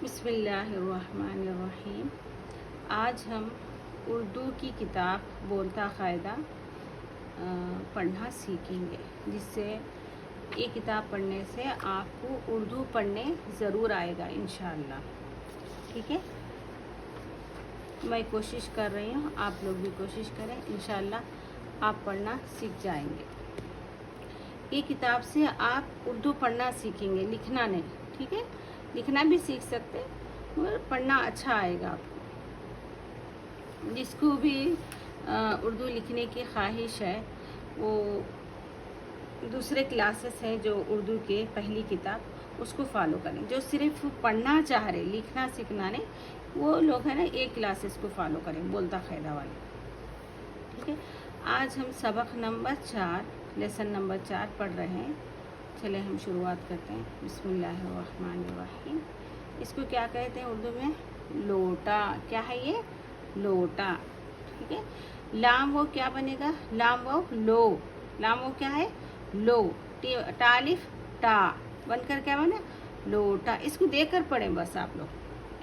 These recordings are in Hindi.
बिस्मिल्लाहिर्रहमानिर्रहीम। आज हम उर्दू की किताब बोलता क़ायदा पढ़ना सीखेंगे, जिससे ये किताब पढ़ने से आपको उर्दू पढ़ने ज़रूर आएगा इंशाअल्लाह। ठीक है, मैं कोशिश कर रही हूँ, आप लोग भी कोशिश करें, इंशाअल्लाह आप पढ़ना सीख जाएंगे। ये किताब से आप उर्दू पढ़ना सीखेंगे, लिखना नहीं। ठीक है, लिखना भी सीख सकते मगर पढ़ना अच्छा आएगा आपको। जिसको भी उर्दू लिखने की ख्वाहिश है, वो दूसरे क्लासेस हैं जो उर्दू के पहली किताब, उसको फॉलो करें। जो सिर्फ पढ़ना चाह रहे, लिखना सीखना नहीं, वो लोग हैं ना, एक क्लासेस को फॉलो करें, बोलता क़ायदा वाले। ठीक है, आज हम सबक नंबर 4, लेसन नंबर 4 पढ़ रहे हैं। चले हम शुरुआत करते हैं। बिस्मिल्लाहिर्रहमानिर्रहीम। इसको क्या कहते हैं उर्दू में? लोटा। क्या है ये? लोटा। ठीक है, लाम वो क्या बनेगा? लाम वो लो। लाम वो क्या है? लो। तालिफ टा बनकर क्या बने? लोटा। इसको देखकर पढ़ें, बस आप लोग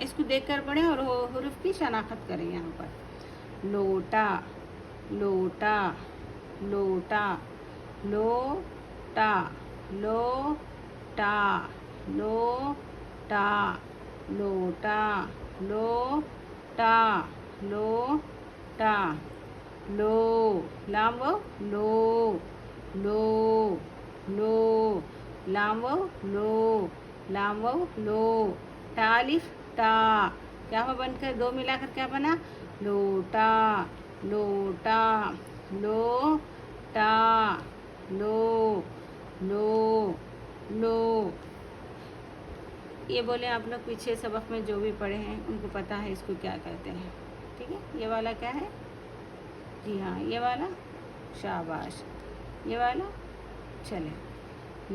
इसको देखकर पढ़ें और हुरूफ की शनाख्त करें। यहाँ पर लोटा, लोटा, लोटा, लोटा, लोटा, लोटा, लोटा, लोटा, लोटा, लो। लाम वो लो, लो, लो। लाम वो लो, लाम वो लो। तालिफ टा, क्या हो बनकर? दो मिलाकर क्या बना? लोटा, लोटा, लोटा, लो, लो, लो। ये बोले आप लोग पीछे सबक में जो भी पढ़े हैं उनको पता है इसको क्या कहते हैं। ठीक है, ये वाला क्या है? जी हाँ, ये वाला शाबाश। ये वाला चले,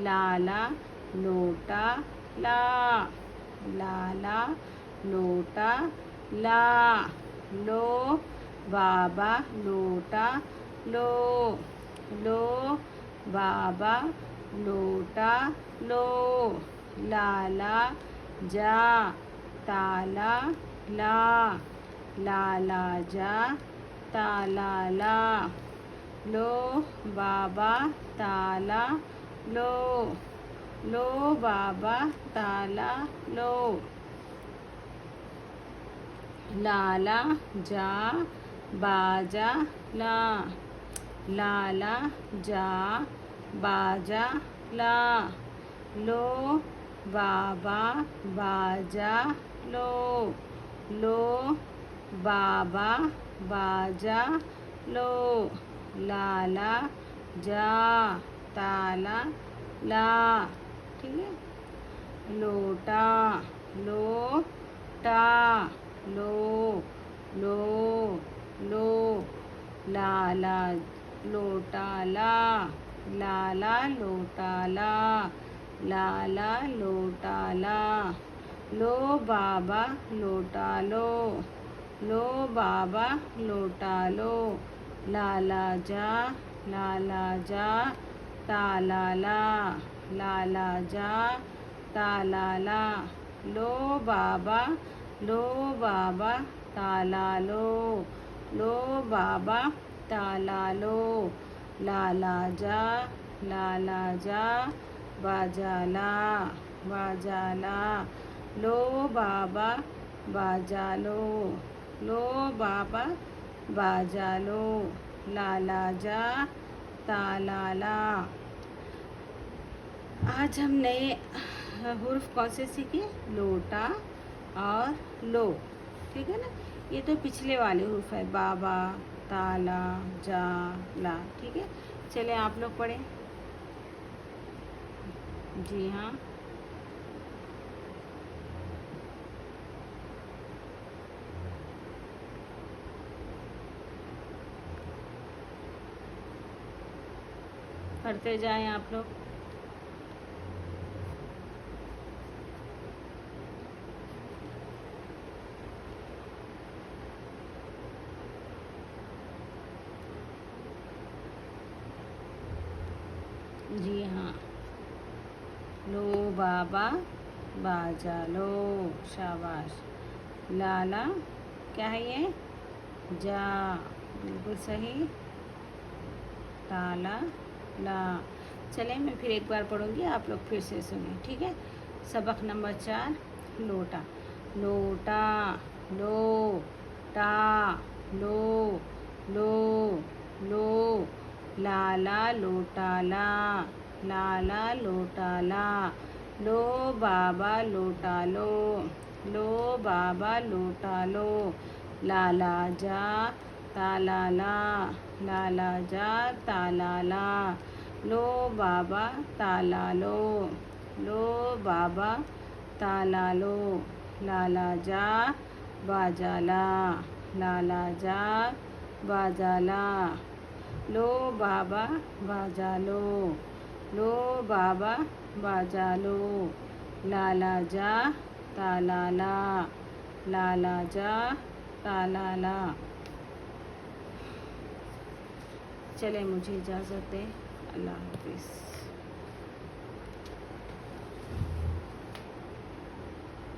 लाला, लोटा, ला, लाला, लोटा, ला, लो, बाबा, लोटा, लो, लो, बाबा, लोटा, लो, लाला, जा, ताला, ला, लाला, जा, ताला, ला, लो, बाबा, ताला, लो, लो, बाबा, ताला, लो, लाला, जा, बाजा, ला, लाला, जा, बाजा, ला, लो, बाबा, बाजा, लो, लो, बाबा, बाजा, लो, लाला, जा, ताला, ला। ठीक है, लोटा, लोटा, लो, लो, लो, लाला, लोटा, ला, लाला, लोटा, ला, लाला, लोटा, ला, लो, बाबा, लोटा, लो, लो, बाबा, लोटा, लो, लाला, जा, लाला, जा, ताला, ला, लाला, जा, ताला, ला, लो, बाबा, लो, बाबा, ताला, लो, लो, बाबा, ताला, लो, लाला, जा, लाला, जा, बाजा, ला, बाजा, ला, लो, बाबा, बाजा, लो, लो, बाबा, बाजा, लो, लाला, जा, ताला, ला। आज हम नए हुर्फ कौन से सीखे? लोटा और लो। ठीक है ना, ये तो पिछले वाले हुर्फ है, बाबा, ताला, जा, ला। ठीक है, चले आप लोग पढ़ें। जी हाँ, पढ़ते जाएं आप लोग। जी हाँ, लो, बाबा, बाजा लो, शाबाश। लाला क्या है ये, जा, बिल्कुल सही। ताला ला। चलें मैं फिर एक बार पढ़ूंगी, आप लोग फिर से सुनिए, ठीक है। सबक नंबर 4, लोटा। लोटा, लो, टा, लो, लो, लो। लाला लोटाला, लाला लोटाला। लो बाबा लोटा लो, लो बाबा लोटा लो। लाला जा, ताला ला, लाला जा, ताला ला। लो बाबा ताला लो, लो बाबा ताला लो। लाला जा, बाजा ला, लाला जा, बाजा ला। लो बाबा बाजा लो, लो बाबा बाजा लो। लाला जा, ताला ला, लाला जा, ताला ला। चले मुझे इजाज़त दें, अल्लाह हाफिज़।